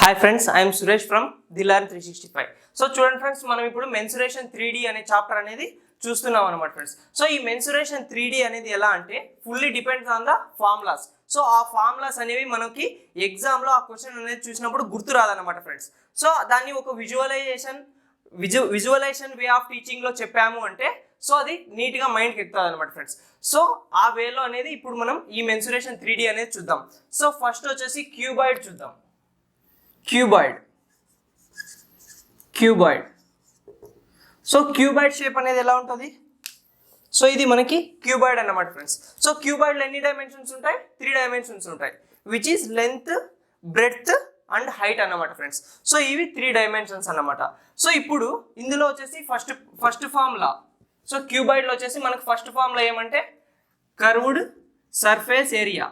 Hi friends, I'm Suresh from దిలాన్ 365. So చూడండి friends, మనం ఇప్పుడు మెన్సురేషన్ 3D అనే చాప్టర్ అనేది చూస్తున్నాం అనమాట ఫ్రెండ్స్. సో ఈ మెన్సురేషన్ 3D అనేది ఎలా అంటే fully depends on the formulas. So ఆ ఫార్ములాస్ అనేవి మనకి ఎగ్జామ్లో ఆ క్వశ్చన్ అనేది చూసినప్పుడు గుర్తు రాదనమాట ఫ్రెండ్స్. సో దాన్ని ఒక విజువలైజేషన్ వే ఆఫ్ టీచింగ్లో చెప్పాము అంటే సో అది నీట్గా మైండ్కి ఎక్కుతుంది అనమాట ఫ్రెండ్స్. సో ఆ వేలో అనేది ఇప్పుడు మనం ఈ మెన్సురేషన్ 3D అనేది చూద్దాం. సో ఫస్ట్ వచ్చేసి క్యూబాయిడ్ చూద్దాం. క్యూబాయిడ్ సో క్యూబాయిడ్ షేప్ అనేది ఎలా ఉంటుంది? సో ఇది మనకి క్యూబాయిడ్ అన్నమాట ఫ్రెండ్స్. సో క్యూబాయిడ్లో ఎన్ని డైమెన్షన్స్ ఉంటాయి? 3 డైమెన్షన్స్ ఉంటాయి, which is length, breadth and height అన్నమాట ఫ్రెండ్స్. సో ఇవి 3 డైమెన్షన్స్ అన్నమాట. సో ఇప్పుడు ఇందులో వచ్చేసి ఫస్ట్ ఫార్ములా. సో క్యూబాయిడ్లో వచ్చేసి మనకు ఫస్ట్ ఫార్ములా ఏమంటే curved surface area.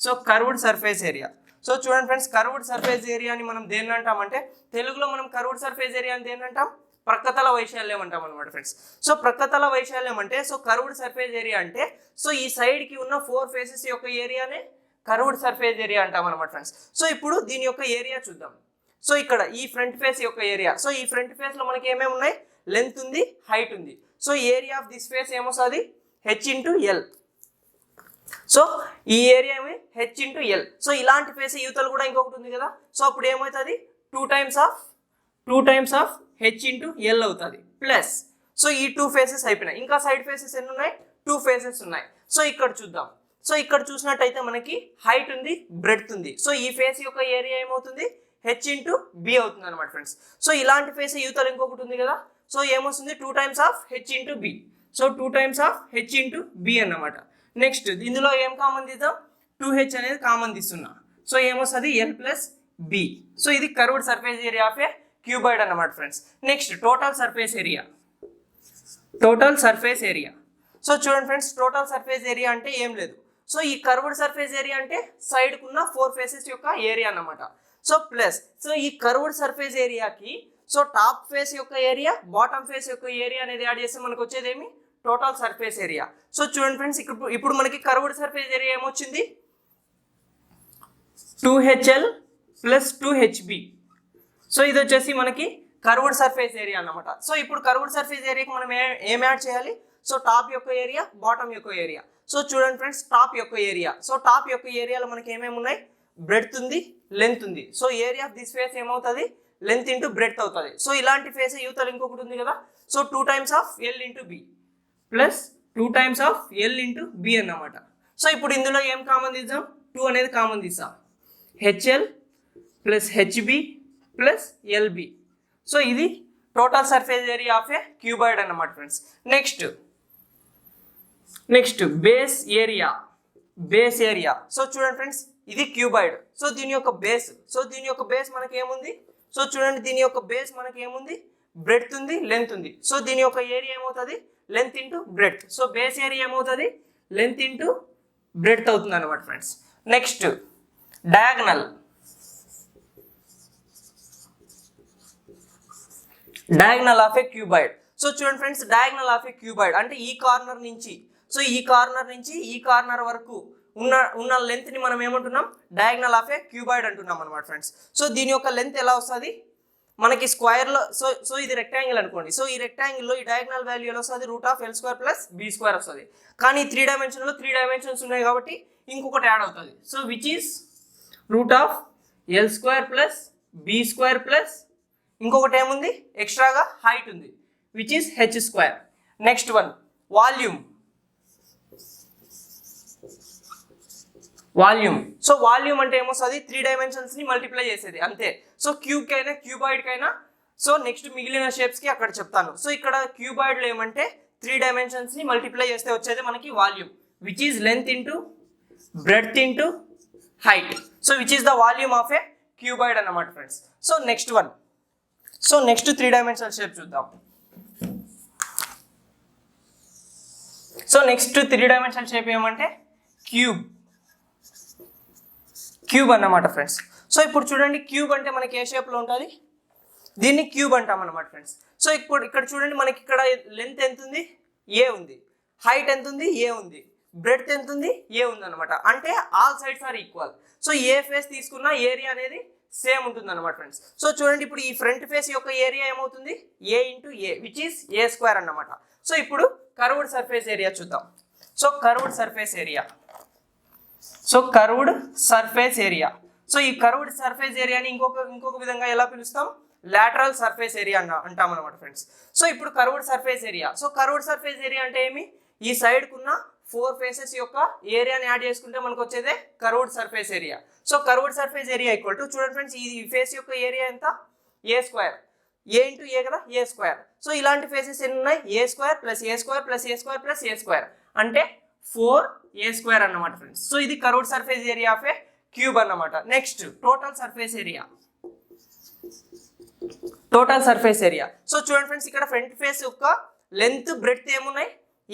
So curved surface area. So చూడండి ఫ్రెండ్స్, కర్వ్డ్ సర్ఫేస్ ఏరియాని మనం దేన్ని అంటామంటే తెలుగులో మనం కర్వ్డ్ సర్ఫేస్ ఏరియాని దేన్ని అంటాం? ప్రక్కతల వైశాల్యం అంటాం అనమాట ఫ్రెండ్స్. సో ప్రక్కతల వైశాల్యం అంటే సో కర్వ్డ్ సర్ఫేస్ ఏరియా అంటే సో ఈ సైడ్కి ఉన్న 4 ఫేసెస్ యొక్క ఏరియానే కర్వ్డ్ సర్ఫేస్ ఏరియా అంటాం అనమాట ఫ్రెండ్స్. సో ఇప్పుడు దీని యొక్క ఏరియా చూద్దాం. సో ఇక్కడ ఈ ఫ్రంట్ ఫేస్ యొక్క ఏరియా. సో ఈ ఫ్రంట్ ఫేస్లో మనకి ఏమేమి ఉన్నాయి? లెంత్ ఉంది, హైట్ ఉంది. So area of this face ఏమొస్తుంది? H/L. సో ఈ ఏరియా ఏమి? H/L. సో ఇలాంటి ఫేస్ యూతలు కూడా ఇంకొకటి ఉంది కదా. సో అప్పుడు ఏమవుతుంది? 2 టైమ్స్ ఆఫ్ H/L అవుతుంది ప్లస్. సో ఈ 2 ఫేసెస్ అయిపోయినాయి. ఇంకా సైడ్ ఫేసెస్ ఎన్ని ఉన్నాయి? 2 ఫేసెస్ ఉన్నాయి. సో ఇక్కడ చూద్దాం. సో ఇక్కడ చూసినట్టయితే మనకి హైట్ ఉంది, బ్రెడ్త్ ఉంది. సో ఈ ఫేస్ యొక్క ఏరియా ఏమవుతుంది? H/B అవుతుంది అనమాట ఫ్రెండ్స్. సో ఇలాంటి ఫేస్ యూతలు ఇంకొకటి ఉంది కదా. సో ఏమొస్తుంది? 2 times of H/B. So 2 times of H/B అన్నమాట. నెక్స్ట్ ఇందులో ఏం కామన్ తీద్దాం? 2H అనేది కామన్ తీస్తున్నా. సో ఏమొస్తుంది? L+B. సో ఇది curved surface area of a cuboid అన్నమాట friends. Next total surface area. So చూడండి ఫ్రెండ్స్, టోటల్ సర్ఫేస్ ఏరియా అంటే ఏం లేదు. సో ఈ కర్వ్డ్ సర్ఫేస్ ఏరియా అంటే సైడ్కు ఉన్న 4 ఫేసెస్ యొక్క ఏరియా అన్నమాట. సో ప్లస్ సో ఈ కర్వ్డ్ సర్ఫేస్ ఏరియాకి సో టాప్ ఫేస్ యొక్క ఏరియా, బాటమ్ ఫేస్ యొక్క ఏరియా అనేది యాడ్ చేస్తే మనకు వచ్చేది ఏమి? Total surface area. సో చూడండి ఫ్రెండ్స్, ఇప్పుడు మనకి కర్వ్డ్ సర్ఫేస్ ఏరియా ఏమొచ్చింది? 2HL + 2HB. సో ఇది వచ్చేసి మనకి కర్వ్డ్ సర్ఫేస్ ఏరియా అన్నమాట. సో ఇప్పుడు కర్వ్డ్ సర్ఫేస్ ఏరియాకి మనం ఏం యాడ్ చేయాలి? సో టాప్ యొక్క ఏరియా, బాటమ్ యొక్క ఏరియా. సో చూడండి ఫ్రెండ్స్, టాప్ యొక్క ఏరియా. సో టాప్ యొక్క ఏరియాలో మనకి ఏమేమి ఉన్నాయి? బ్రెడ్త్ ఉంది, లెంత్ ఉంది. So area of this face ఏమవుతుంది? లెంత్ ఇంటూ బ్రెడ్త్ అవుతుంది. సో ఇలాంటి ఫేస్ యూతలు ఇంకొకటి ఉంది కదా. So 2 times of L/B plus 2 times of L/B అన్నమాట. సో ఇప్పుడు ఇందులో ఏం కామన్ తీద్దాం? 2 అనేది కామన్ తీస్తాం. HL + HB + LB. సో ఇది total surface area of a cuboid అన్నమాట friends. Next base area. So చూడండి ఫ్రెండ్స్, ఇది క్యూబాయిడ్. సో దీని యొక్క బేస్ మనకి ఏముంది? సో చూడండి, దీని యొక్క బేస్ మనకి ఏముంది? బ్రెడ్త్ ఉంది, లెంత్ ఉంది. సో దీని యొక్క ఏరియా ఏమవుతుంది? Length into breadth. So base area ఏమవుతుంది? లెంత్ ఇంటూ బ్రెడ్త్ అవుతుంది అనమాట friends. Next diagonal of a cuboid. So చూడండి friends, diagonal of a cuboid అంటే ఈ కార్నర్ నుంచి ఈ కార్నర్ వరకు ఉన్న లెంత్ ని మనం ఏమంటున్నాం? డయాగ్నల్ ఆఫ్ ఏ క్యూబాయిడ్ అంటున్నాం అనమాట ఫ్రెండ్స్. సో దీని యొక్క లెంత్ ఎలా వస్తుంది? మనకి స్క్వేర్లో సో ఇది రెక్టాంగిల్ అనుకోండి. సో ఈ రెక్టాంగిల్లో ఈ డయాగ్నల్ వాల్యూ ఎలా వస్తుంది? √L² + B² వస్తుంది. కానీ 3 డైమెన్షన్లో 3 డైమెన్షన్స్ ఉన్నాయి కాబట్టి ఇంకొకటి యాడ్ అవుతుంది. So which is √L² + B² ఇంకొకటి ఏముంది? ఎక్స్ట్రాగా హైట్ ఉంది, which is H². Next one volume. So volume అంటే ఏమొస్తుంది? 3 డైమెన్షన్స్ ని మల్టిప్లై చేసేది అంతే. సో క్యూబ్ కైనా క్యూబాయిడ్ కైనా సో నెక్స్ట్ మిగిలిన షేప్స్ కి అక్కడ చెప్తాను. సో ఇక్కడ క్యూబాయిడ్ లో ఏమంటే 3 డైమెన్షన్స్ ని మల్టిప్లై చేస్తే వచ్చేది మనకి volume, which is length into breadth into height. So which is the volume of a cuboid అన్నమాట friends. So next 3 dimensional shape చూద్దాం. సో నెక్స్ట్ 3 డైమెన్షనల్ షేప్ ఏమంటే క్యూబ్ అన్నమాట ఫ్రెండ్స్. సో ఇప్పుడు చూడండి, క్యూబ్ అంటే మనకి ఏ షేప్లో ఉంటుంది? దీన్ని క్యూబ్ అంటాం అన్నమాట ఫ్రెండ్స్. సో ఇప్పుడు ఇక్కడ చూడండి, మనకి ఇక్కడ లెంత్ ఎంత ఉంది? A ఉంది. హైట్ ఎంత ఉంది? A ఉంది. బ్రెడ్త్ ఎంత ఉంది? A ఉంది అనమాట. అంటే all sides are equal. So a face తీసుకున్న ఏరియా అనేది సేమ్ ఉంటుంది అనమాట ఫ్రెండ్స్. సో చూడండి ఇప్పుడు ఈ ఫ్రంట్ ఫేస్ యొక్క ఏరియా ఏమవుతుంది a into a which is a square అన్నమాట. సో ఇప్పుడు కర్వ్డ్ సర్ఫేస్ ఏరియా చూద్దాం. So curved surface area, so curved surface area, so ఈ కర్వ్డ్ సర్ఫేస్ ఏరియాని ఇంకొక విధంగా ఎలా పిలుస్తాం, లాటరల్ సర్ఫేస్ ఏరియా అంటాం అనమాట ఫ్రెండ్స్. సో ఇప్పుడు curved surface area, so curved surface area అంటే ఏమి, ఈ సైడ్ కున్న 4 ఫేసెస్ యొక్క ఏరియాని యాడ్ చేసుకుంటే మనకు వచ్చేదే curved surface area. So curved surface area equal to, చూడండి ఫ్రెండ్స్ ఈ ఫేస్ యొక్క ఏరియా ఎంత, a square, a into a కదా a స్క్వేర్. సో ఇలాంటి ఫేసెస్ ఎన్ని ఉన్నాయి, a square plus a square plus a square plus a square అంటే 4a square అన్నమాట ఫ్రెండ్స్. సో ఇది curved surface area of A cube అన్నమాట. Next total surface area, total surface area. So చూడండి friends ఇక్కడ front face యొక్క length breadth ఏమున్నాయి,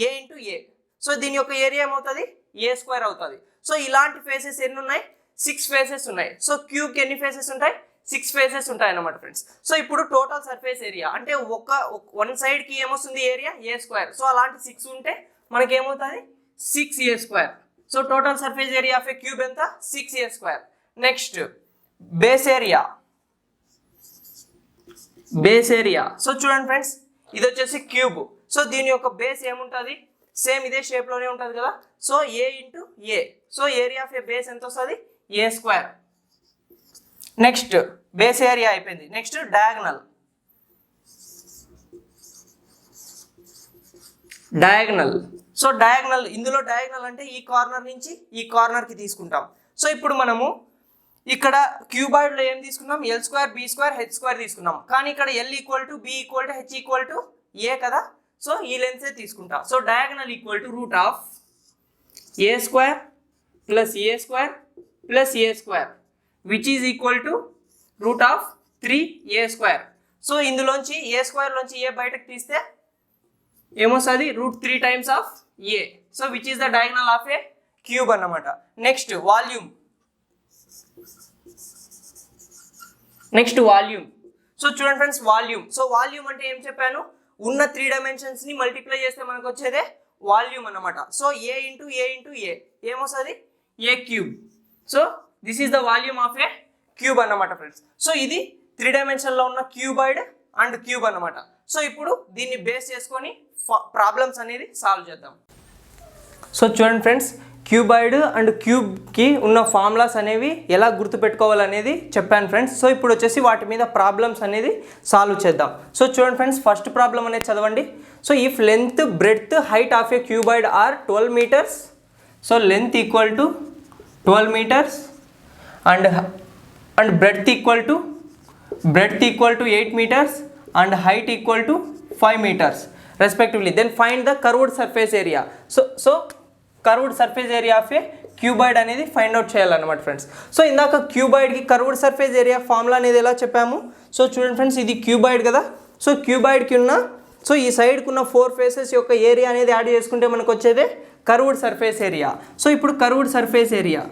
a into a. So దీని యొక్క ఏరియా ఏమవుతుంది, a స్క్వేర్ అవుతుంది. సో ఇలాంటి ఫేసెస్ ఎన్ని ఉన్నాయి, 6 ఫేసెస్ ఉన్నాయి. సో క్యూబ్కి ఎన్ని ఫేసెస్ ఉంటాయి, 6 ఫేసెస్ ఉంటాయి అన్నమాట ఫ్రెండ్స్. సో ఇప్పుడు టోటల్ సర్ఫేస్ ఏరియా అంటే వన్ సైడ్కి ఏమొస్తుంది ఏరియా a స్క్వేర్. సో అలాంటి 6 ఉంటే మనకి ఏమవుతుంది 6a square. So total surface area of A cube ఎంత, 6a square. Next base area, base area. So చూడండి ఫ్రెండ్స్ ఇది వచ్చేసి క్యూబ్. సో దీని యొక్క బేస్ ఏముంటుంది, సేమ్ ఇదే షేప్లోనే ఉంటుంది కదా. So a into a, so area of a base ఎంత వస్తుంది, a square. Next base area అయిపోయింది. Next diagonal, diagonal. So diagonal, ఇందులో డయాగనల్ అంటే ఈ కార్నర్ నుంచి ఈ కార్నర్కి తీసుకుంటాం. సో ఇప్పుడు మనము ఇక్కడ క్యూబాయిడ్లో ఏం తీసుకున్నాం, L square B square H square తీసుకున్నాం. కానీ ఇక్కడ L equal to B equal to H equal to a కదా. సో ఈ లెన్సే తీసుకుంటా. So diagonal equal to root of a square plus a square plus a square which is equal to root of 3a square. So ఇందులోంచి a స్క్వేర్లోంచి a బయటకు తీస్తే ఏమొస్తుంది, √3 times of a. So which is the diagonal of A cube అన్నమాట. Next volume, next volume. So చూడండి friends volume. So volume అంటే ఏం చెప్పాను, ఉన్న 3 డైమెన్షన్స్ని మల్టిప్లై చేస్తే మనకు వచ్చేదే వాల్యూమ్ అన్నమాట. So a into A into A ఏమొస్తుంది, ఏ cube. So this is the volume of A cube అన్నమాట ఫ్రెండ్స్. సో ఇది 3 డైమెన్షన్లో ఉన్న క్యూబాయిడ్ అండ్ క్యూబ్ అన్నమాట. సో ఇప్పుడు దీన్ని బేస్ చేసుకొని ప్రాబ్లమ్స్ అనేది సాల్వ్ చేద్దాం. సో చూడండి ఫ్రెండ్స్ క్యూబాయిడ్ అండ్ క్యూబ్కి ఉన్న ఫార్ములాస్ అనేవి ఎలా గుర్తుపెట్టుకోవాలనేది చెప్పాను ఫ్రెండ్స్. సో ఇప్పుడు వచ్చేసి వాటి మీద ప్రాబ్లమ్స్ అనేది సాల్వ్ చేద్దాం. సో చూడండి ఫ్రెండ్స్ ఫస్ట్ ప్రాబ్లం అనేది చదవండి. So if length breadth height of a cuboid are 12 meters, so length equal to 12 meters and breadth equal to 8 meters and height equal to 5 meters respectively, then find the curved surface area. So curved surface area of a cuboid అనేది find out చేయాలన్నమాట friends. So ఇందాక క్యూబాయిడ్కి curved surface area formula అనేది ఎలా చెప్పాము. So చూడండి friends ఇది cuboid కదా. So క్యూబాయిడ్కి ఉన్న, సో ఈ సైడ్కి ఉన్న 4 ఫేసెస్ యొక్క ఏరియా అనేది యాడ్ చేసుకుంటే మనకు వచ్చేదే కర్వ్డ్ సర్ఫేస్ ఏరియా. సో ఇప్పుడు curved surface area,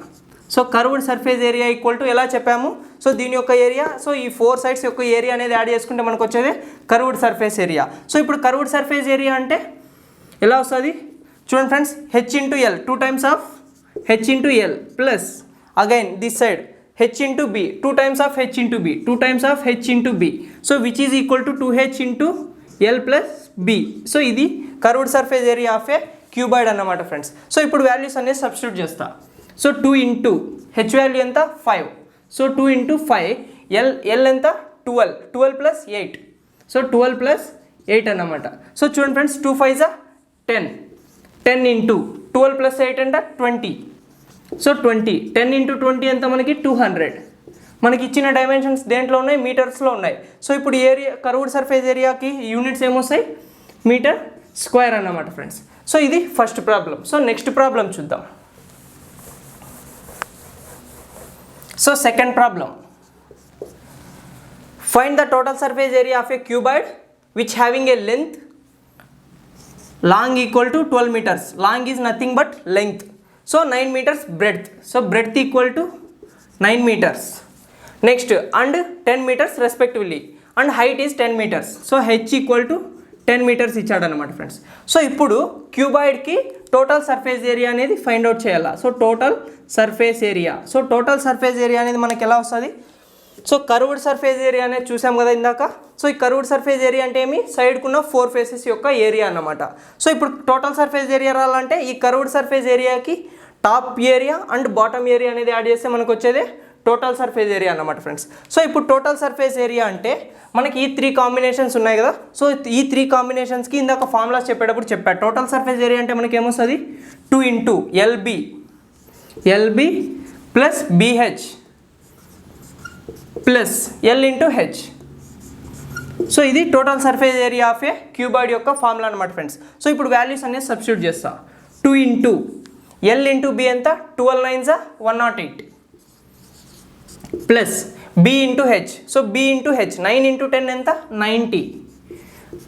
so curved surface area equal to ఎలా చెప్పాము, సో దీని యొక్క ఏరియా, సో ఈ 4 sides యొక్క ఏరియా అనేది యాడ్ చేసుకుంటే మనకు వచ్చేది కర్వ్డ్ సర్ఫేస్ ఏరియా. సో ఇప్పుడు కర్వ్డ్ సర్ఫేస్ ఏరియా అంటే ఎలా వస్తుంది చూడండి friends, h into L 2 times of h into L plus again this side h into B 2 times of h into B 2 times of h into B. So which is equal to 2h into L plus B. So ఇది curved surface area of a cuboid అన్నమాట friends. So ఇప్పుడు values అనేది substitute చేస్తా. So 2 into H value ఎంత 5. So 2 into 5 L ఎంత 12 plus 8. So 12 plus 8 అన్నమాట. So చూడండి friends 2 5s 10 into 12 plus 8 అంటే 20. సో 10 ఇంటూ 20 ఎంత మనకి 200. మనకి ఇచ్చిన డైమెన్షన్స్ దేంట్లో ఉన్నాయి, మీటర్స్లో ఉన్నాయి. సో ఇప్పుడు ఏరియా కర్వ్డ్ సర్ఫేస్ ఏరియాకి యూనిట్స్ ఏమొస్తాయి, మీటర్ స్క్వేర్ అన్నమాట ఫ్రెండ్స్. సో ఇది first problem. So next problem చూద్దాం. So second problem, find the total surface area of a cuboid which having a length long equal to 12 meters. Long is nothing but length. So 9 meters breadth. So breadth equal to 9 meters. Next and 10 meters respectively and height is 10 meters. So H equal to 10 meters ఇచ్చాడనమాట friends. So ఇప్పుడు క్యూబాయిడ్కి total surface area అనేది find out చేయాలా. So total surface area, so total surface area అనేది మనకి ఎలా వస్తుంది, so curved surface area అనేది చూసాం కదా ఇందాక. సో ఈ కర్వ్డ్ సర్ఫేస్ ఏరియా అంటే ఏమి, సైడ్కున్న 4 ఫేసెస్ యొక్క ఏరియా అన్నమాట. సో ఇప్పుడు టోటల్ సర్ఫేస్ ఏరియా రావాలంటే ఈ కర్వ్డ్ సర్ఫేస్ ఏరియాకి top area and bottom area అనేది యాడ్ చేస్తే మనకు వచ్చేదే టోటల్ సర్ఫేస్ ఏరియా అన్నమాట ఫ్రెండ్స్. సో ఇప్పుడు టోటల్ సర్ఫేస్ ఏరియా అంటే మనకి ఈ 3 కాంబినేషన్స్ ఉన్నాయి కదా. సో ఈ 3 కాంబినేషన్స్కి ఇందాక ఫార్ములాస్ చెప్పేటప్పుడు చెప్పాడు. టోటల్ సర్ఫేస్ ఏరియా అంటే మనకి ఏమొస్తుంది, 2 into LB plus BH plus L into H. So ఇది total surface area of a cuboid యొక్క ఫార్ములా అనమాట ఫ్రెండ్స్. సో ఇప్పుడు వాల్యూస్ అనేది సబ్స్టిట్యూట్ చేస్తా. 2 ఇంటూ ఎల్ ఇంటూ బి ఎంత, 12 9 108 plus B into H. So b into h 9 into 10 ఎంత, 90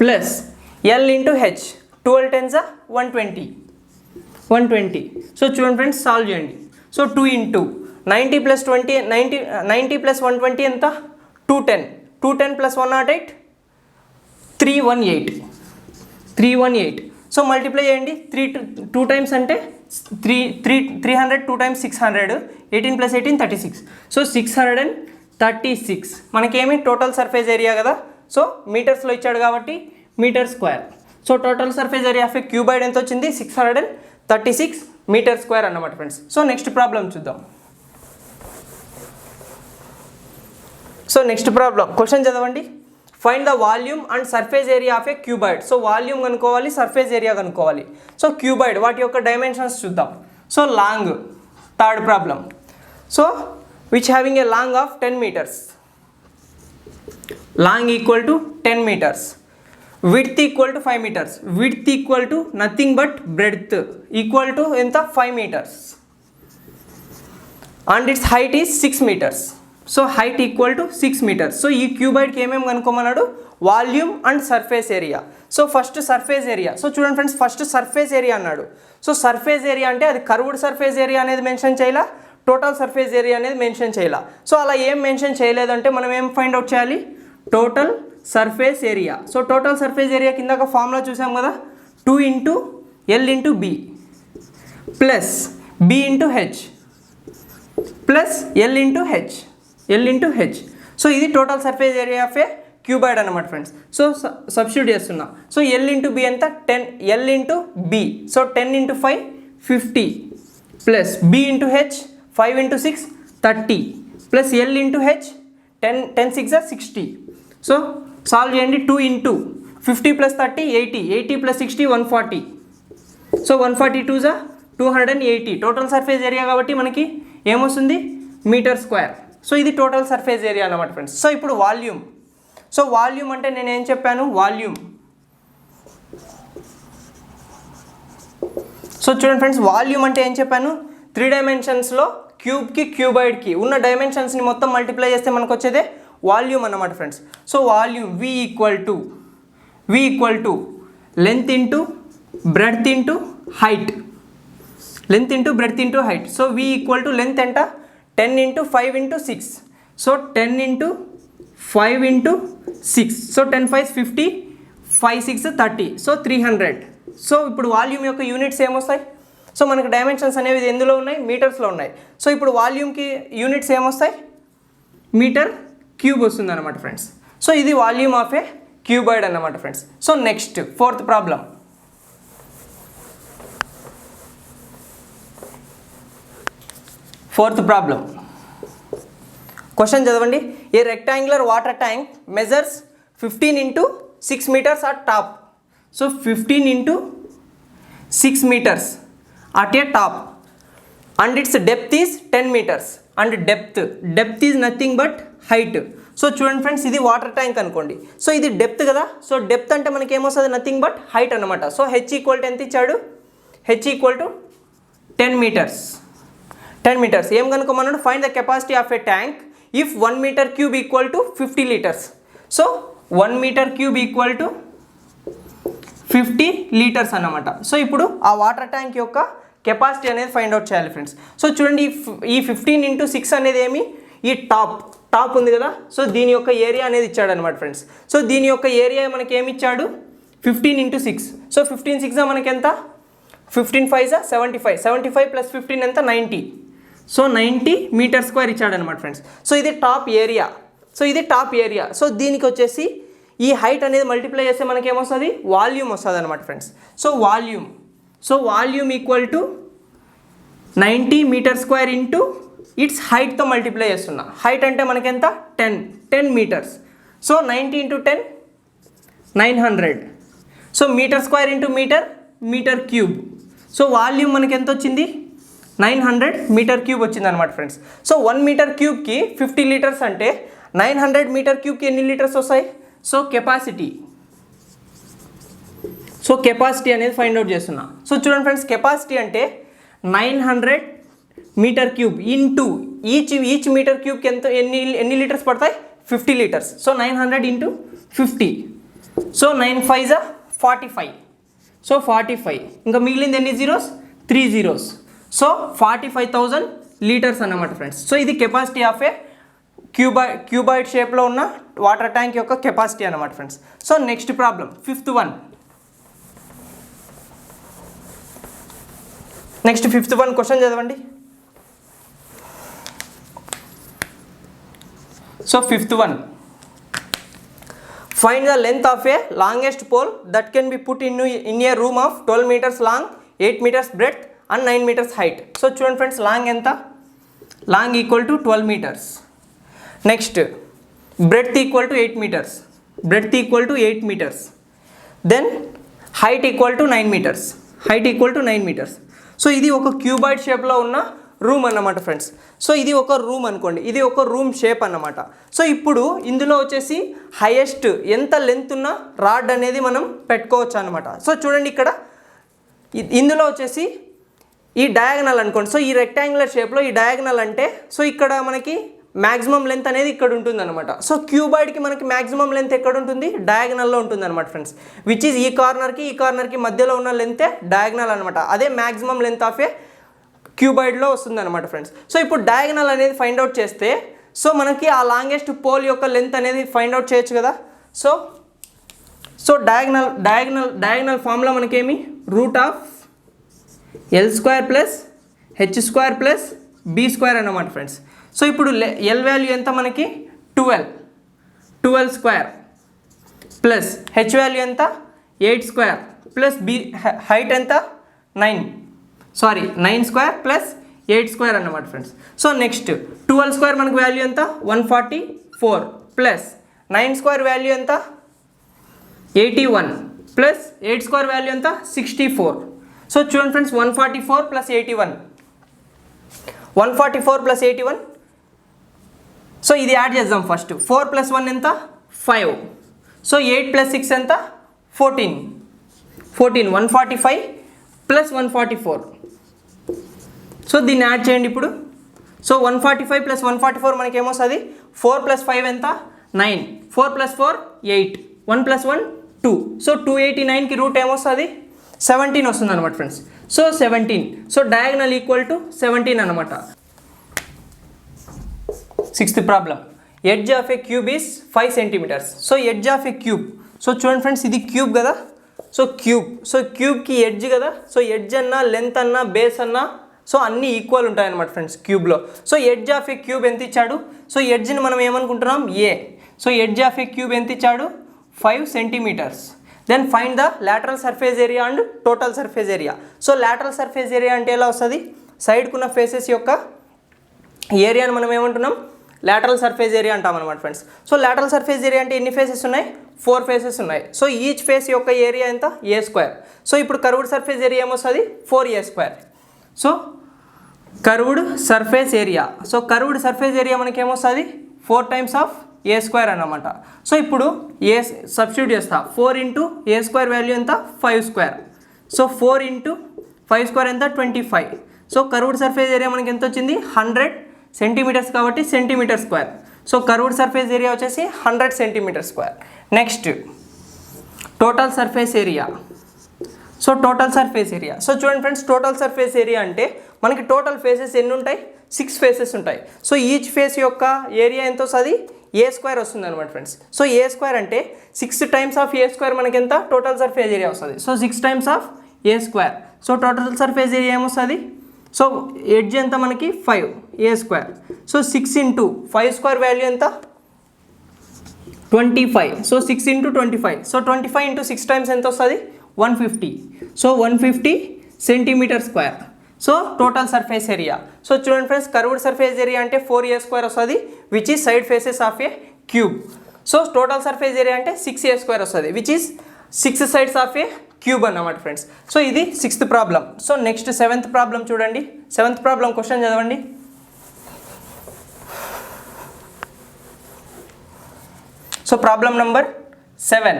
plus L into h 12 10 120. So చూడండి friends, solve చేయండి. So 2 into 90 plus 20 90 plus 120 ఎంత, 210 210 ప్లస్ 108 318. సో మల్టిప్లై చేయండి. 2 times అంటే 300, 2 టైమ్స్ 600, 18 ప్లస్ 18 36. సో 636 మనకేమి total surface area కదా. So మీటర్స్లో ఇచ్చాడు కాబట్టి meter square. So total surface area of a cuboid ఎంత వచ్చింది, 636 మీటర్ స్క్వేర్ అన్నమాట ఫ్రెండ్స్. సో నెక్స్ట్ ప్రాబ్లం చూద్దాం. సో నెక్స్ట్ ప్రాబ్లం క్వశ్చన్ చదవండి. Find the volume and surface area of a cuboid. So volume కనుక్కోవాలి, surface area కనుక్కోవాలి. So cuboid వాటి యొక్క dimensions చూద్దాం. So long, third problem. So which having a long of 10 meters, long equal to 10 meters, width equal to 5 meters, width equal to nothing but breadth equal to ఎంత, 5 meters, and it's height is 6 meters. So height equal to 6 meters. So ఈ క్యూబాయిడ్కి ఏమేమి కనుక్కోమన్నాడు, volume and surface area. So first surface area. So చూడండి friends, first surface area అన్నాడు. So surface area అంటే అది curved surface area అనేది mention చేయాలా, టోటల్ సర్ఫేస్ ఏరియా అనేది మెన్షన్ చేయాలా. సో అలా ఏం మెన్షన్ చేయలేదంటే మనం ఏం ఫైండ్ అవుట్ చేయాలి, total surface area. So total surface area కిందక ఫార్ములా చూసాం కదా, 2 into L into B plus B into H plus L into H. So ఇది total surface area of a cuboid అన్నమాట ఫ్రెండ్స్. సో సబ్స్టిట్యూట్ చేస్తున్నా. So L into B ఎంత, 10 L into B. So 10 into 5 50 plus B into H 5 into 6 30 plus L into H 10 6 60. So solve చేయండి. 2 into 50 plus 30 80 plus 60 140. So 142 280. Total surface area కాబట్టి మనకి ఏమొస్తుంది, metre square. So ఇది total surface area అన్నమాట friends. So ఇప్పుడు volume. So volume అంటే నేను ఏం చెప్పాను, వాల్యూమ్. సో చూడండి ఫ్రెండ్స్, వాల్యూమ్ అంటే ఏం చెప్పాను, 3 డైమెన్షన్స్లో క్యూబ్కి క్యూబాయిడ్కి ఉన్న డైమెన్షన్స్ని మొత్తం మల్టిప్లై చేస్తే మనకు వచ్చేదే వాల్యూమ్ అన్నమాట friends. So volume V equal to length into breadth into height, length into breadth into height. So V equal to length ఎంత, 10 into 5 into 6. So 10 into 5 into 6. So 10 5 50, 5 6 30. So 300. So ఇప్పుడు volume యొక్క units ఏమొస్తాయి, so మనకు dimensions అనేవి ఎందులో ఉన్నాయి, మీటర్స్లో ఉన్నాయి. So ఇప్పుడు వాల్యూమ్కి యూనిట్స్ ఏమొస్తాయి, మీటర్ క్యూబ్ వస్తుంది అన్నమాట ఫ్రెండ్స్. సో ఇది వాల్యూమ్ ఆఫ్ ఏ క్యూబాయిడ్ అన్నమాట friends. So next fourth problem. Fourth problem question చదవండి. A rectangular water tank measures 15 into 6 meters at top. So 15 into 6 meters at a top and its depth is 10 meters and depth is nothing but height. So చూడండి friends, ఇది water tank అనుకోండి. So ఇది depth కదా. So depth అంటే మనకి ఏమొస్తుంది, nothing but height అనమాట. So H equal to ఎంత ఇచ్చాడు, హెచ్ ఈక్వల్ టు 10 meters. ఏం కనుక్కోమన్నాడు, find the capacity of a tank if 1 meter cube equal to 50 liters. So 1 meter cube equal to 50 liters అన్నమాట. So ఇప్పుడు ఆ వాటర్ ట్యాంక్ యొక్క capacity అనేది ఫైండ్ అవుట్ చేయాలి ఫ్రెండ్స్. సో చూడండి, ఈ 15 ఇంటూ 6 అనేది ఏమి, ఈ టాప్ ఉంది కదా. సో దీని యొక్క ఏరియా అనేది ఇచ్చాడు అనమాట ఫ్రెండ్స్. సో దీని యొక్క ఏరియా మనకి ఏమి ఇచ్చాడు, 15 ఇంటూ 6. సో 15 6 మనకి ఎంత, 15 5 75 ప్లస్ 15 ఎంత, 90. సో 90 మీటర్ స్క్వేర్ ఇచ్చాడు అనమాట ఫ్రెండ్స్. సో ఇది టాప్ ఏరియా. సో ఇది టాప్ ఏరియా. సో దీనికి వచ్చేసి ఈ హైట్ అనేది మల్టిప్లై చేస్తే మనకి ఏమొస్తుంది, వాల్యూమ్ వస్తుంది అనమాట friends. So volume equal to 90 metre square into it's హైట్తో మల్టిప్లై చేస్తున్నా. హైట్ అంటే మనకి ఎంత, 10 metres. So 90 into 10 900. So metre square into metre cube. So volume మనకి ఎంత వచ్చింది, 900 మీటర్ క్యూబ్ వచ్చింది అనమాట ఫ్రెండ్స్. సో 1 మీటర్ క్యూబ్కి 50 లీటర్స్ అంటే 900 మీటర్ క్యూబ్కి ఎన్ని లీటర్స్ వస్తాయి. సో కెపాసిటీ అనేది ఫైండ్ అవుట్ చేస్తున్నా. సో చూడండి ఫ్రెండ్స్, కెపాసిటీ అంటే 900 metre cube into each metre క్యూబ్కి ఎన్ని లీటర్స్ పడతాయి, 50 litres. So 900 into 50. So 9 5 45. So 45, ఇంకా మిగిలింది ఎన్ని జీరోస్, 3 zeros. సో 45,000 లీటర్స్ అన్నమాట ఫ్రెండ్స్. సో ఇది కెపాసిటీ ఆఫ్ ఏ క్యూబాయిడ్ షేప్లో ఉన్న వాటర్ ట్యాంక్ యొక్క కెపాసిటీ అన్నమాట friends. So next problem, fifth one question చదవండి. So fifth one, find the length of a longest pole that can be put in a room of 12 meters long, 8 meters breadth and 9 meters height. So చూడండి friends, long ఎంత, long equal to 12 meters. Next breadth equal to 8 meters. Then height equal to 9 meters. So ఇది ఒక cuboid షేప్లో ఉన్న room అన్నమాట friends. So ఇది ఒక room అనుకోండి, ఇది ఒక రూమ్ షేప్ అన్నమాట. సో ఇప్పుడు ఇందులో వచ్చేసి హైయెస్ట్ ఎంత లెంత్ ఉన్న రాడ్ అనేది మనం పెట్టుకోవచ్చు అనమాట. సో చూడండి ఇక్కడ ఇందులో వచ్చేసి ఈ డయాగనల్ అనుకోండి. సో ఈ రెక్టాంగులర్ షేప్లో ఈ డయాగనల్ అంటే, సో ఇక్కడ మనకి మ్యాక్సిమం లెంత్ అనేది ఇక్కడ ఉంటుంది అనమాట. సో క్యూబాయిడ్కి మనకి మ్యాక్సిమం లెంత్ ఎక్కడ ఉంటుంది, డయాగనల్లో ఉంటుంది అనమాట ఫ్రెండ్స్. విచ్ ఈజ్ ఈ కార్నర్కి మధ్యలో ఉన్న లెంతే డయాగనల్ అనమాట. అదే మ్యాక్సిమం లెంత్ ఆఫ్ ఏ క్యూబాయిడ్లో వస్తుంది అనమాట ఫ్రెండ్స్. సో ఇప్పుడు డయాగనల్ అనేది ఫైండ్ అవుట్ చేస్తే, సో మనకి ఆ లాంగెస్ట్ పోల్ యొక్క లెంత్ అనేది ఫైండ్ అవుట్ చేయొచ్చు కదా. సో డయాగనల్ ఫార్ములా మనకేమి, √L² plus H² plus B² అన్నమాట ఫ్రెండ్స్. సో ఇప్పుడు L వాల్యూ ఎంత మనకి, 12² ప్లస్ H వాల్యూ ఎంత, 8² ప్లస్ B హైట్ ఎంత, 9² ప్లస్ 8² అన్నమాట ఫ్రెండ్స్. సో నెక్స్ట్ 12² మనకు వాల్యూ ఎంత, 144 ప్లస్ 9² వాల్యూ ఎంత, 81 ప్లస్ 8² వాల్యూ ఎంత, 64. సో చూడండి ఫ్రెండ్స్, 144 ప్లస్ 81. సో ఇది యాడ్ చేద్దాం ఫస్ట్. 4 + 1 ఎంత, 5. సో 8 + 6 ఎంత, 14. 145 ప్లస్ 144. సో దీన్ని యాడ్ చేయండి ఇప్పుడు. సో 145 ప్లస్ 144 మనకి ఏమొస్తుంది, 4 + 5 ఎంత, 9. 4 + 4 8. 1 + 1 2. సో 289కి రూట్ ఏమొస్తుంది, 17 వస్తుంది అనమాట friends. So 17. So diagonal equal to 17 అనమాట. Sixth problem, edge of A cube is 5 centimeters. So edge of A cube, so చూడండి ఫ్రెండ్స్, ఇది క్యూబ్ కదా. సో క్యూబ్కి ఎడ్జ్ కదా. సో ఎడ్జ్ అన్నా, లెంత్ అన్నా, బేస్ అన్నా, సో అన్నీ ఈక్వల్ ఉంటాయన్నమాట ఫ్రెండ్స్ క్యూబ్లో. So edge of A cube ఎంత ఇచ్చాడు, సో ఎడ్జ్ని మనం ఏమనుకుంటున్నాం, a. So edge of A cube ఎంత ఇచ్చాడు, 5 centimeters. Then find the lateral surface area and total surface area. So lateral surface area అంటే ఎలా వస్తుంది, సైడ్కున్న ఫేసెస్ యొక్క ఏరియాని మనం ఏమంటున్నాం, లాటరల్ సర్ఫేస్ ఏరియా అంటాం అనమాట friends. So lateral surface area అంటే ఎన్ని ఫేసెస్ ఉన్నాయి, 4 ఫేసెస్ ఉన్నాయి. సో ఈచ్ ఫేస్ యొక్క ఏరియా ఎంత, A². సో ఇప్పుడు కర్వ్డ్ సర్ఫేస్ ఏరియా ఏమొస్తుంది, 4A². So curved surface area, so curved surface area మనకి ఏమొస్తుంది, 4 times of A² అన్నమాట. సో ఇప్పుడు ఏ సబ్స్టిట్యూట్ చేస్తా, 4 × A² వాల్యూ ఎంత, 5². సో 4 × 5² ఎంత, 25. సో కర్వ్డ్ సర్ఫేస్ ఏరియా మనకి ఎంత వచ్చింది, 100 centimeters కాబట్టి centimeter². So curved surface area వచ్చేసి 100 centimeter². Next total surface area. So total surface area, so చూడండి ఫ్రెండ్స్, టోటల్ సర్ఫేస్ ఏరియా అంటే మనకి టోటల్ ఫేసెస్ ఎన్ని ఉంటాయి, 6 ఫేసెస్ ఉంటాయి. సో ఈచ్ ఫేస్ యొక్క ఏరియా ఎంత వస్తుంది, A² వస్తుంది అనమాట ఫ్రెండ్స్. సో A² అంటే 6 times of A² మనకి ఎంత, టోటల్ సర్ఫేస్ ఏరియా వస్తుంది. So 6 times of A². So total surface area ఏమొస్తుంది, సో ఎడ్జ్ ఎంత మనకి 5 A². సో 6 × 5² వాల్యూ ఎంత, 25. So 6 into 25. So 25 into 6 times ఎంత వస్తుంది? 150. So 150 centimeter square. So total surface area. So చూడండి ఫ్రెండ్స్, కర్వ్డ్ సర్ఫేస్ ఏరియా అంటే 4a² వస్తుంది, which is side faces of A cube. So total surface area అంటే 6a² వస్తుంది, which is 6 sides of A cube అన్నమాట friends. So ఇది 6th problem. So next 7th problem చూడండి. 7th problem question చదవండి. So problem number 7.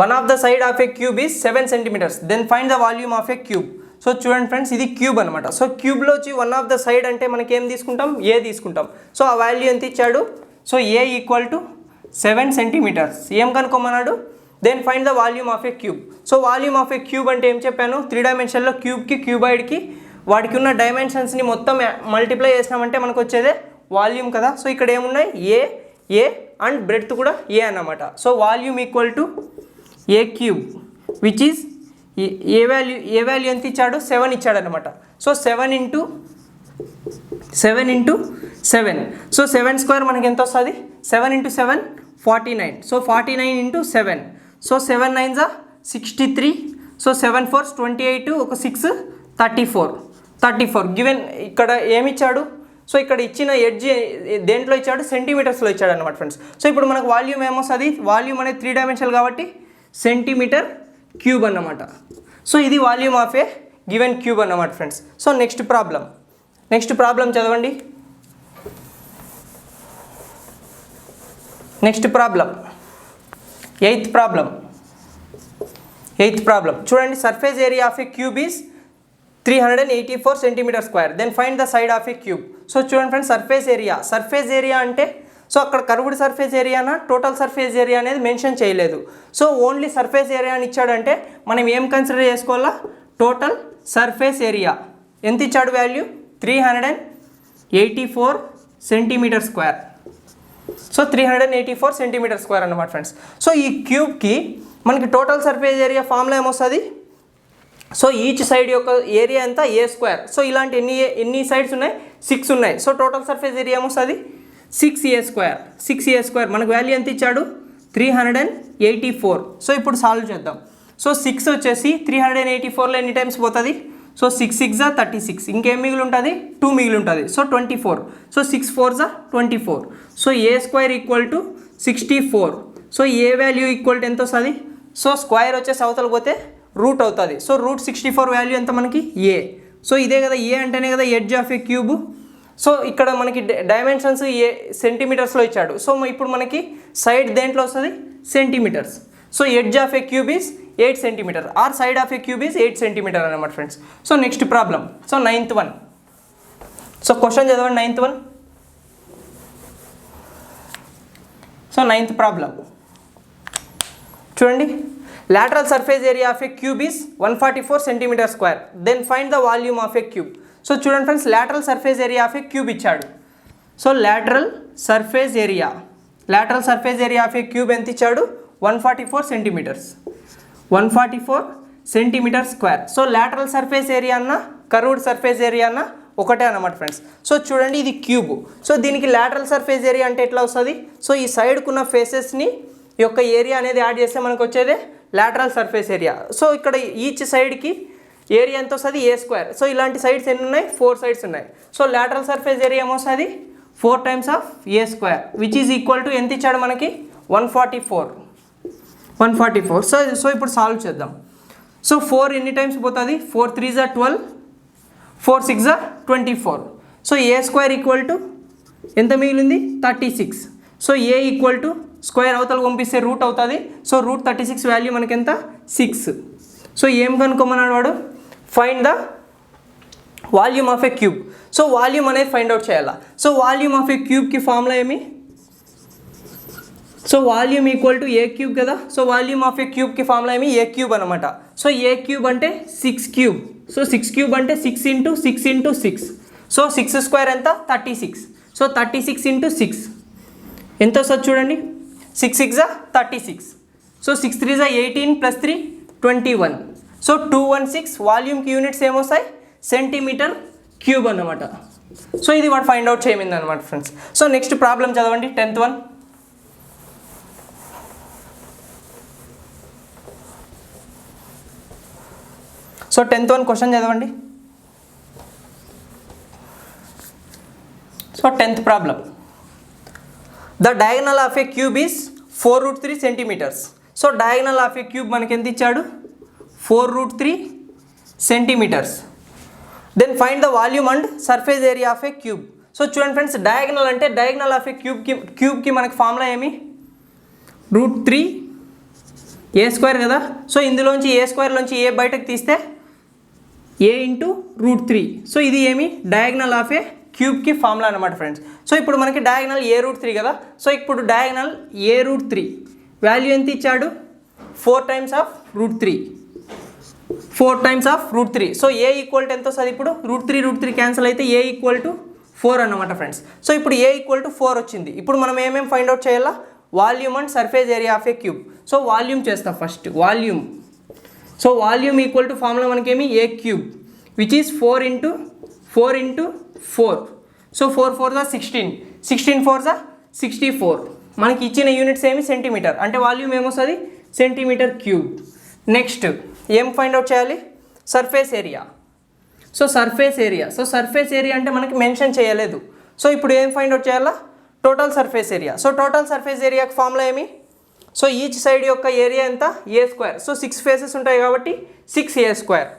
One of the side of a cube is 7 centimeters. Then find the volume of a cube. So చూడండి friends, ఇది cube అనమాట. So క్యూబ్లో వచ్చి one of the side అంటే మనకి ఏం తీసుకుంటాం? ఏ తీసుకుంటాం. సో ఆ వాల్యూ ఎంత ఇచ్చాడు? So a equal to 7 centimetres. ఏం కనుక్కోమన్నాడు? Then find the volume of A cube. So volume of A cube అంటే ఏం చెప్పాను? 3 డైమెన్షన్లో క్యూబ్కి క్యూబాయిడ్కి వాటికి ఉన్న డైమెన్షన్స్ని మొత్తం మల్టిప్లై చేసినామంటే మనకు వచ్చేదే వాల్యూమ్ కదా. సో ఇక్కడ ఏమున్నాయి? ఏ అండ్ బ్రెడ్త్ కూడా ఏ అన్నమాట. So volume equal to a cube, which is a value ఎంత ఇచ్చాడు? 7 ఇచ్చాడు అనమాట. So 7 into 7. సో 7 స్క్వేర్ మనకి ఎంత వస్తుంది? 7 into 7 49. So 49 into 7. So 7 9s 63. So 7 4s 28, ఒక 6 34. గివెన్ ఇక్కడ ఏమి ఇచ్చాడు? సో ఇక్కడ ఇచ్చిన ఎడ్జ్ దేంట్లో ఇచ్చాడు? సెంటీమీటర్స్లో ఇచ్చాడు అనమాట ఫ్రెండ్స్. సో ఇప్పుడు మనకు వాల్యూమ్ ఏమొస్తుంది? వాల్యూమ్ అనేది 3 డైమెన్షనల్ కాబట్టి సెంటీమీటర్ క్యూబ్ అన్నమాట. సో ఇది volume of a given cube అన్నమాట ఫ్రెండ్స్. సో నెక్స్ట్ ప్రాబ్లం చదవండి. నెక్స్ట్ ప్రాబ్లం 8th ప్రాబ్లం చూడండి. Surface area of A cube is 384 centimetre square. Then find the side of A cube. So చూడండి friends, surface area అంటే so అక్కడ curved surface ఏరియానా total surface area అనేది mention చేయలేదు. So only surface area అని ఇచ్చాడంటే మనం ఏం కన్సిడర్ చేసుకోవాలా? టోటల్ సర్ఫేస్ ఏరియా ఎంత ఇచ్చాడు value? 384 centimetre square. So 384 centimetre square అన్నమాట ఫ్రెండ్స్. సో ఈ క్యూబ్కి మనకి టోటల్ సర్ఫేస్ ఏరియా ఫార్ములా ఏమొస్తుంది? సో ఈచ్ సైడ్ యొక్క ఏరియా ఎంత? a². సో ఇలాంటి ఎన్ని సైడ్స్ ఉన్నాయి? 6 ఉన్నాయి. సో టోటల్ సర్ఫేస్ ఏరియా ఏమొస్తుంది? 6a². మనకు వాల్యూ ఎంత ఇచ్చాడు? 384. సో ఇప్పుడు సాల్వ్ చేద్దాం. సో 6 వచ్చేసి 384లో ఎన్ని టైమ్స్ పోతుంది? సో 6 6 36. ఇంకేం మిగిలి ఉంటుంది? 2 మిగిలి ఉంటుంది. So 24. So 6 4 24. So a² equal to 64. So a value equal to ఎంత వస్తుంది? సో స్క్వేర్ వచ్చేసి అవతల పోతే రూట్ అవుతుంది. సో రూట్ 64 వాల్యూ ఎంత మనకి? ఏ. సో ఇదే కదా ఏ అంటేనే కదా edge of A cube. So ఇక్కడ మనకి డైమెన్షన్స్ ఏ సెంటీమీటర్స్లో ఇచ్చాడు. సో ఇప్పుడు మనకి సైడ్ దేంట్లో వస్తుంది? Centimetres. So edge of A cube is 8 centimetre or side of A cube is 8 centimetre అనమాట friends. So next problem. So 9th one. So question చదవండి 9th one. So 9th problem చూడండి. lateral surface area of a cube is 144 centimeter square. Then find the volume of a cube. So చూడండి friends, lateral surface area of a cube ఇచ్చాడు. So lateral surface area of a cube ఎంత ఇచ్చాడు? 144 centimetres. 144 centimetre square. So lateral surface area అన్న curved surface area అన్న ఒకటే అన్నమాట friends. So చూడండి, ఇది క్యూబ్. సో దీనికి lateral surface area అంటే ఎట్లా వస్తుంది? సో ఈ సైడ్కున్న ఫేసెస్ని యొక్క ఏరియా అనేది యాడ్ చేస్తే మనకు వచ్చేదే lateral surface area. సో ఇక్కడ ఈచ్ సైడ్కి ఏరియా ఎంత వస్తుంది? a². సో ఇలాంటి సైడ్స్ ఎన్ని ఉన్నాయి? 4 సైడ్స్ ఉన్నాయి. సో lateral surface area ఏమొస్తుంది? 4 times of a², which is equal to ఎంత ఇచ్చాడు మనకి? 144. సో ఇప్పుడు సాల్వ్ చేద్దాం. సో 4 ఎన్ని టైమ్స్ పోతుంది? 4 3s 12, 4 6 24. So a² equal to ఎంత మిగిలింది? 36. So a equal to square అవతల పంపిస్తే రూట్ అవుతుంది. సో రూట్ 36 వాల్యూ మనకి ఎంత? 6. సో ఏం కనుక్కోమన్నాడు వాడు? Find the volume of A cube. So volume అనేది ఫైండ్ అవుట్ చేయాలా. సో వాల్యూమ్ ఆఫ్ ఏ క్యూబ్కి ఫార్ములా ఏమి? So volume equal to a cube కదా. సో వాల్యూమ్ ఆఫ్ ఏ క్యూబ్కి ఫార్ములా ఏమి? ఏ క్యూబ్ అనమాట. సో ఏ క్యూబ్ అంటే 6 cube. So 6 cube అంటే 6 ఇంటూ 6 ఇంటూ 6. సో 6 స్క్వేర్ ఎంత? 36. సో 36 ఇంటూ 6 ఎంత వస్తుంది చూడండి? 6 6 36. So 6 3 18 plus 3 21. సో 216 వాల్యూమ్కి యూనిట్స్ ఏమొస్తాయి? సెంటీమీటర్ క్యూబ్ అన్నమాట. సో ఇది వాడు ఫైండ్ అవుట్ చేయమింది అనమాట ఫ్రెండ్స్. సో నెక్స్ట్ ప్రాబ్లం చదవండి 10th one. So 10th one question చదవండి. So 10th problem. The diagonal of A cube is 4√3 centimetres. So diagonal of A cube మనకి ఎంత ఇచ్చాడు? 4√3 centimetres. Then find the volume and surface area of A cube. So చూడండి friends, diagonal అంటే diagonal of a క్యూబ్కి మనకి formula ఏమి? √3 ఏ square కదా. So ఇందులోంచి ఏ స్క్వేర్లోంచి ఏ బయటకు తీస్తే a ఇంటూ √3. సో ఇది ఏమి? డయాగనల్ ఆఫ్ ఏ క్యూబ్కి ఫార్ములా అనమాట ఫ్రెండ్స్. సో ఇప్పుడు మనకి డయాగనల్ a√3 కదా. సో ఇప్పుడు డయాగనల్ a√3 వాల్యూ ఎంత ఇచ్చాడు? 4 times of √3. 4 times of √3. So a equal to ఎంత వస్తుంది? ఇప్పుడు √3 క్యాన్సిల్ అయితే a ఈక్వల్ టు 4 అన్నమాట ఫ్రెండ్స్. సో ఇప్పుడు a ఈక్వల్ టు 4 వచ్చింది. ఇప్పుడు మనం ఏమేమి ఫైండ్ అవుట్ చేయాలా? Volume and surface area of A cube. So volume చేస్తా first. Volume. So volume equal to formula మనకేమి? A cube which is 4 into 4. So 4 4 16. 16 4 64. మనకి ఇచ్చిన యూనిట్స్ ఏమి? సెంటీమీటర్. అంటే వాల్యూమ్ ఏమొస్తుంది? Centimetre cube. నెక్స్ట్ ఏం ఫైండ్ అవుట్ చేయాలి? Surface area. So surface area. So surface area అంటే మనకి మెన్షన్ చేయలేదు. సో ఇప్పుడు ఏం ఫైండ్ అవుట్ చేయాలా? Total surface area. So total surface ఏరియాకి ఫార్ములా ఏమి? సో ఈచ్ సైడ్ యొక్క ఏరియా ఎంత? A square. సో 6 ఫేసెస్ ఉంటాయి కాబట్టి 6a square.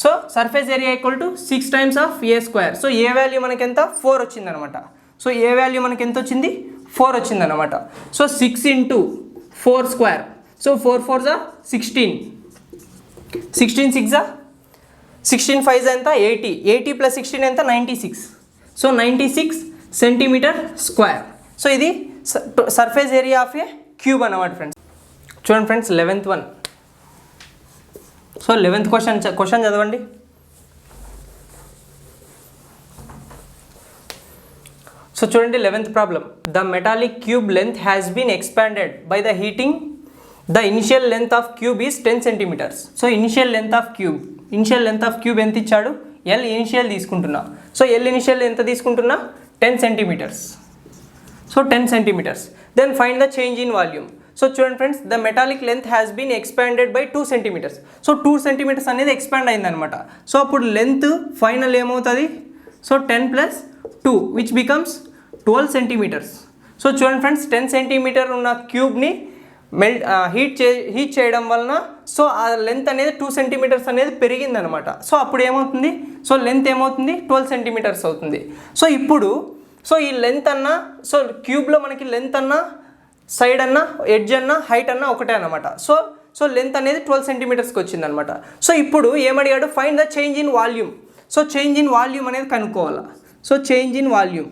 So surface area equal to 6 times of a square. So a value మనకి ఎంత? 4 వచ్చిందనమాట. సో ఏ వాల్యూ మనకి ఎంత వచ్చింది? 4 వచ్చిందనమాట. So 6 into 4 square. సో 4 4 16. 16 6 16 5 ఎంత? 80. 80 ప్లస్ 16 ఎంత? 96. So 96 centimetre square. సో ఇది surface area of A cube అన్నమాట ఫ్రెండ్స్. చూడండి friends, 11th one. So 11th question చదవండి. సో చూడండి 11th problem. The metallic cube length has been expanded by the heating. The initial length of cube is 10 centimetres. So initial length of cube ఎంత ఇచ్చాడు? L initial తీసుకుంటున్నా. So L initial ఎంత తీసుకుంటున్నా? 10 centimetres. So 10 centimetres. Then find the change in volume. So చూడండి friends, the metallic length has been expanded by 2 centimetres. So 2 centimetres అనేది expand అయిందనమాట. So అప్పుడు length final ఏమవుతుంది? So 10 plus 2 which becomes 12 centimetres. So చూడండి friends, 10 centimetre ఉన్న క్యూబ్ని heat చేయడం వలన సో ఆ లెంత్ అనేది 2 సెంటీమీటర్స్ అనేది పెరిగిందనమాట. సో అప్పుడు ఏమవుతుంది? సో లెంత్ ఏమవుతుంది? 12 సెంటీమీటర్స్ అవుతుంది. సో ఇప్పుడు సో ఈ లెంత్ అన్నా, సో క్యూబ్లో మనకి లెంత్ అన్నా, సైడ్ అన్నా, ఎడ్జ్ అన్నా, హైట్ అన్నా ఒకటే అనమాట. సో లెంత్ అనేది 12 సెంటీమీటర్స్కి వచ్చిందనమాట. సో ఇప్పుడు ఏమడిగాడు? Find the change in volume. So change in volume అనేది కనుక్కోవాలా. So change in volume.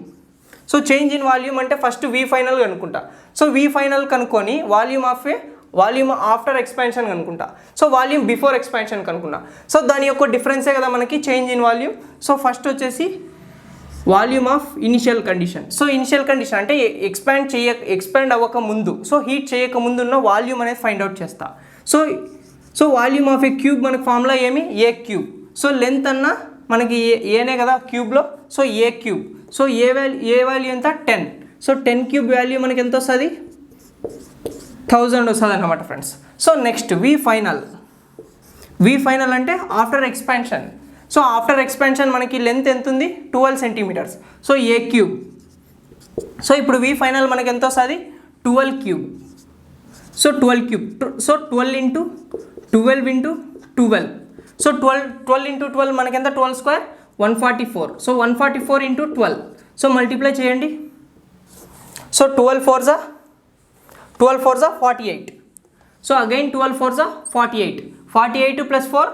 So change in volume అంటే ఫస్ట్ వి ఫైనల్ కనుక్కుంటా. సో వి ఫైనల్ కనుక్కొని వాల్యూమ్ ఆఫ్టర్ ఎక్స్పాన్షన్ కనుక్కుంటా. సో వాల్యూమ్ బిఫోర్ ఎక్స్పాన్షన్ కనుక్కున్నా. So దాని యొక్క డిఫరెన్సే కదా మనకి change in volume. So first వచ్చేసి volume of initial condition. So initial condition అంటే ఎక్స్పాండ్ అవ్వక ముందు, సో హీట్ చేయక ముందు ఉన్న వాల్యూమ్ అనేది ఫైండ్ అవుట్ చేస్తా. So volume of A cube మనకి ఫార్ములా ఏమి? A cube. సో లెంత్ అన్నా మనకి ఏనే కదా క్యూబ్లో. So a cube. So a value ఎంత? 10. సో 10 క్యూబ్ వాల్యూ మనకి ఎంత వస్తుంది? 1000 వస్తుంది అన్నమాట friends. So next V final అంటే after expansion. So after expansion మనకి లెంత్ ఎంత ఉంది? 12 centimetres. So a cube. So ఇప్పుడు వి ఫైనల్ మనకి ఎంత వస్తుంది? 12 cube. So 12 cube. So 12 into 12. So 12 into 12 మనకి ఎంత? 12 square 144. So 144 into 12. So multiply చేయండి. So 12 4 48. So again 12 4 48. 48 plus 4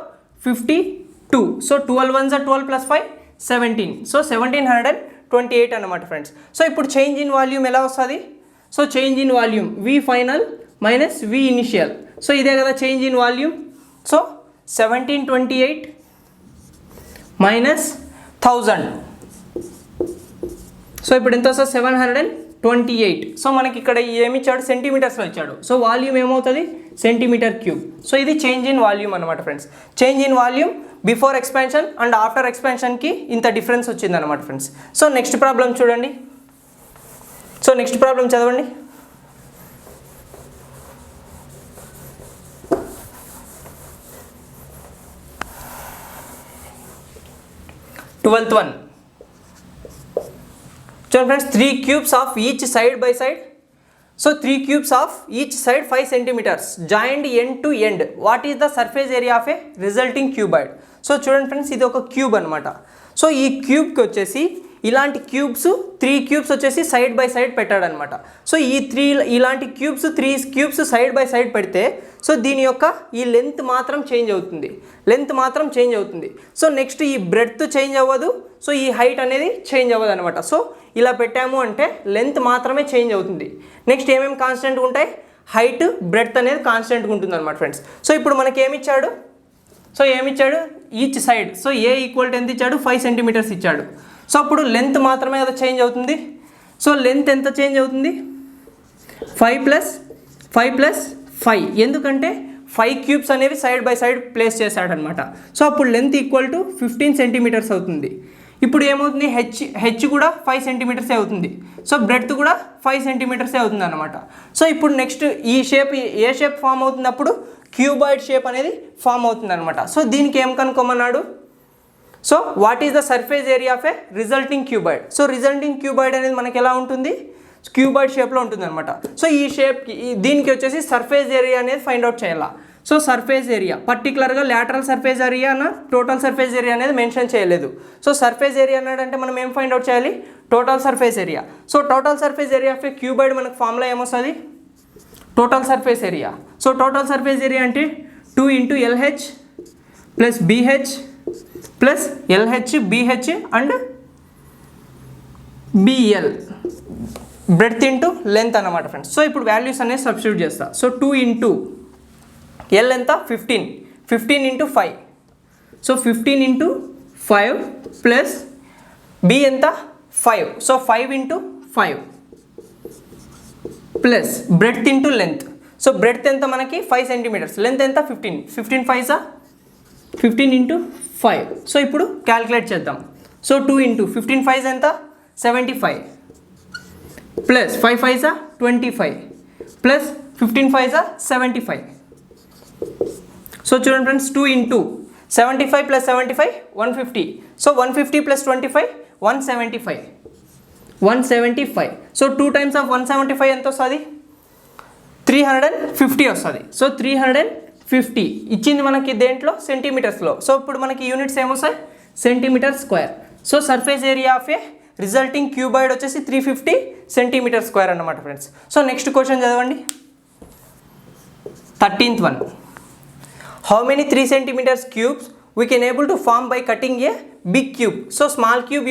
52. So 12 1 12 plus 5 17. So 1728 అన్నమాట ఫ్రెండ్స్. సో ఇప్పుడు చేంజ్ ఇన్ వాల్యూమ్ ఎలా వస్తుంది? So change in volume V final minus V initial. So ఇదే కదా change in volume. So 1728 minus 1000. So ఇప్పుడు ఎంత వస్తుంది? 728. సో మనకి ఇక్కడ ఏమి ఇచ్చాడు? సెంటీమీటర్స్లో ఇచ్చాడు. సో వాల్యూమ్ ఏమవుతుంది? Centimetre cube. సో ఇది చేంజ్ ఇన్ వాల్యూమ్ అనమాట friends. Change in volume before expansion and after ఎక్స్పాన్షన్కి ఇంత డిఫరెన్స్ వచ్చింది అనమాట ఫ్రెండ్స్. సో నెక్స్ట్ ప్రాబ్లం చూడండి. సో నెక్స్ట్ ప్రాబ్లం చదవండి. 12th one. చూడండి friends 3 cubes of each side by side. So 3 cubes of each side 5 centimeters joined end to end. What is the surface area of a resulting cuboid? So చూడండి friends ఇది ఒక cube అనమాట. So ఈ క్యూబ్కి వచ్చేసి ఇలాంటి cubes 3 cubes వచ్చేసి side by side పెట్టాడనమాట. So ఇలాంటి cubes 3 cubes side by side పెడితే సో దీని యొక్క ఈ లెంత్ మాత్రం చేంజ్ అవుతుంది. సో నెక్స్ట్ ఈ బ్రెడ్త్ చేంజ్ అవ్వదు. సో ఈ హైట్ అనేది చేంజ్ అవ్వదు అనమాట. సో ఇలా పెట్టాము అంటే లెంత్ మాత్రమే చేంజ్ అవుతుంది. నెక్స్ట్ ఏమేమి కాన్స్టెంట్గా ఉంటాయి, హైట్ బ్రెడ్త్ అనేది కాన్స్టెంట్గా ఉంటుంది అనమాట ఫ్రెండ్స్. సో ఇప్పుడు మనకి ఏమిచ్చాడు, each side. So a equal to ఎంత ఇచ్చాడు, 5 సెంటీమీటర్స్ ఇచ్చాడు. సో అప్పుడు లెంత్ మాత్రమే కదా చేంజ్ అవుతుంది. సో లెంత్ ఎంత చేంజ్ అవుతుంది, 5 ప్లస్ 5. ఎందుకంటే 5 క్యూబ్స్ అనేవి సైడ్ బై సైడ్ ప్లేస్ చేశాడనమాట. సో అప్పుడు లెంత్ ఈక్వల్ టు 15 సెంటీమీటర్స్ అవుతుంది. ఇప్పుడు ఏమవుతుంది, హెచ్ కూడా 5 సెంటీమీటర్సే అవుతుంది. సో బ్రెడ్త్ కూడా 5 సెంటీమీటర్సే అవుతుంది అనమాట. సో ఇప్పుడు నెక్స్ట్ ఈ షేప్ ఏ షేప్ ఫామ్ అవుతుంది, అప్పుడు క్యూబాయిడ్ షేప్ అనేది ఫామ్ అవుతుంది అనమాట. సో దీనికి ఏం కనుక్కోమన్నాడు, so what is the surface area of a resulting cuboid. So resulting cuboid అనేది మనకి ఎలా ఉంటుంది, క్యూబాయిడ్ షేప్లో ఉంటుంది అనమాట. సో ఈ షేప్కి దీనికి వచ్చేసి సర్ఫేస్ ఏరియా అనేది ఫైండ్ అవుట్ చేయాలా. సో సర్ఫేస్ ఏరియా పర్టికులర్గా లాటరల్ సర్ఫేస్ ఏరియా అన్న టోటల్ సర్ఫేస్ ఏరియా అనేది మెన్షన్ చేయలేదు. సో సర్ఫేస్ ఏరియా అన్నాడంటే మనం ఏం ఫైండ్ అవుట్ చేయాలి, total surface area. So total surface area of a cuboid మనకు ఫార్ములా ఏమొస్తుంది, total surface area. So total surface area అంటే 2 × LH plus BH plus LH BH and BL breadth into length అన్నమాట friends. So ఇప్పుడు values అనేది substitute చేస్తా. So 2 × L ఎంత 15 × 5. So 15 × 5 plus B ఎంత 5. So 5 × 5 plus breadth into length. So breadth ఎంత మనకి 5 centimetres, length ఎంత 15. 15 5 × 5. సో ఇప్పుడు క్యాలిక్యులేట్ చేద్దాం. సో 2 × 15 5 ఎంత 75 ప్లస్ 5 5 25 ప్లస్ 15 5 75. సో చూడండి friends 2 × 75 plus 75 150. So 150 plus 25 175. So 2 times of 175 ఎంత వస్తుంది, 350 వస్తుంది. సో 350 ఇచ్చింది మనకి దేంట్లో, సెంటీమీటర్స్లో. సో ఇప్పుడు మనకి యూనిట్స్ ఏమొస్తాయి, centimetre square. So surface area of a resulting cuboid వచ్చేసి 350 సెంటీమీటర్ స్క్వేర్ అన్నమాట ఫ్రెండ్స్. సో నెక్స్ట్ క్వశ్చన్ చదవండి, 13th one. How many 3 centimeters cubes we can able to form by cutting a big cube? So small cube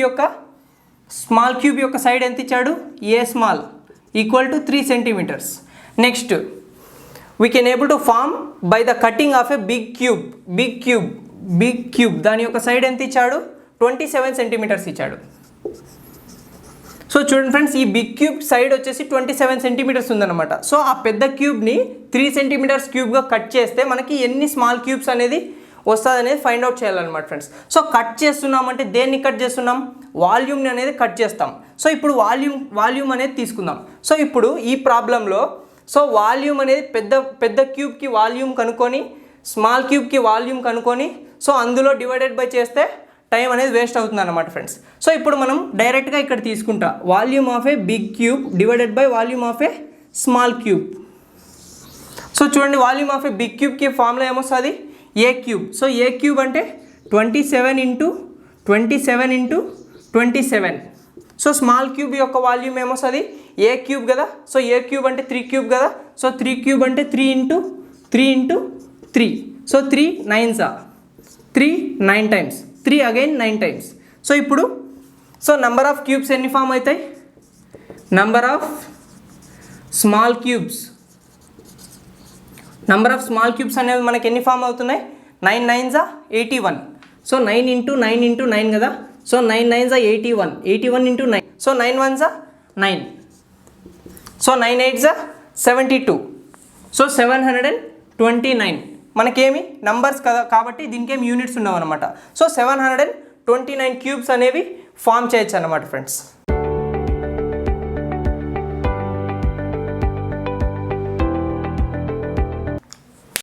యొక్క side ఎంత ఇచ్చాడు, a small equal to 3 centimetres. Next we can able to form by the cutting of a big cube. దాని యొక్క side ఎంత ఇచ్చాడు, 27 centimetres ఇచ్చాడు. So చూడండి friends, ఈ బిగ్ క్యూబ్ సైడ్ వచ్చేసి 27 సెంటీమీటర్స్ ఉందన్నమాట. సో ఆ పెద్ద క్యూబ్ని 3 సెంటీమీటర్స్ క్యూబ్గా కట్ చేస్తే మనకి ఎన్ని స్మాల్ క్యూబ్స్ అనేది వస్తుంది అనేది ఫైండ్ అవుట్ చేయాలన్నమాట ఫ్రెండ్స్. సో కట్ చేస్తున్నామంటే దేన్ని కట్ చేస్తున్నాం, వాల్యూమ్ని అనేది కట్ చేస్తాం. సో ఇప్పుడు వాల్యూమ్ అనేది తీసుకుందాం. సో ఇప్పుడు ఈ ప్రాబ్లంలో సో వాల్యూమ్ అనేది పెద్ద క్యూబ్కి వాల్యూమ్ కనుక్కొని స్మాల్ క్యూబ్కి వాల్యూమ్ కనుక్కొని సో అందులో డివైడెడ్ బై చేస్తే టైం అనేది వేస్ట్ అవుతుంది అన్నమాట ఫ్రెండ్స్. సో ఇప్పుడు మనం డైరెక్ట్గా ఇక్కడ తీసుకుంటా, volume of a big cube divided by volume of a small cube. So చూడండి, వాల్యూమ్ ఆఫ్ ఏ బిగ్ క్యూబ్కి ఫార్ములా ఏమొస్తుంది, ఏ క్యూబ్. సో ఏ క్యూబ్ అంటే 27 × 27. సో స్మాల్ క్యూబ్ యొక్క వాల్యూమ్ ఏమొస్తుంది, ఏ క్యూబ్ కదా. సో ఏ క్యూబ్ అంటే 3 క్యూబ్ కదా. So 3 cube అంటే 3 × 3. So 3 9s 3 9 times, 3 again 9 times. So ఇప్పుడు సో నంబర్ ఆఫ్ క్యూబ్స్ ఎన్ని ఫామ్ అవుతాయి, నంబర్ ఆఫ్ స్మాల్ క్యూబ్స్ అనేవి మనకి ఎన్ని ఫామ్ అవుతున్నాయి, 9 9s 81. సో 9 × 9 × 9 కదా. So 9 9s 81 × 9. So 9 1s 9. So 9 8s 72. So 729 మనకేమి నంబర్స్ కదా కాబట్టి దీనికేమి యూనిట్స్ ఉండవు అనమాట. సో 729 క్యూబ్స్ అనేవి ఫామ్ చేయొచ్చు అన్నమాట ఫ్రెండ్స్.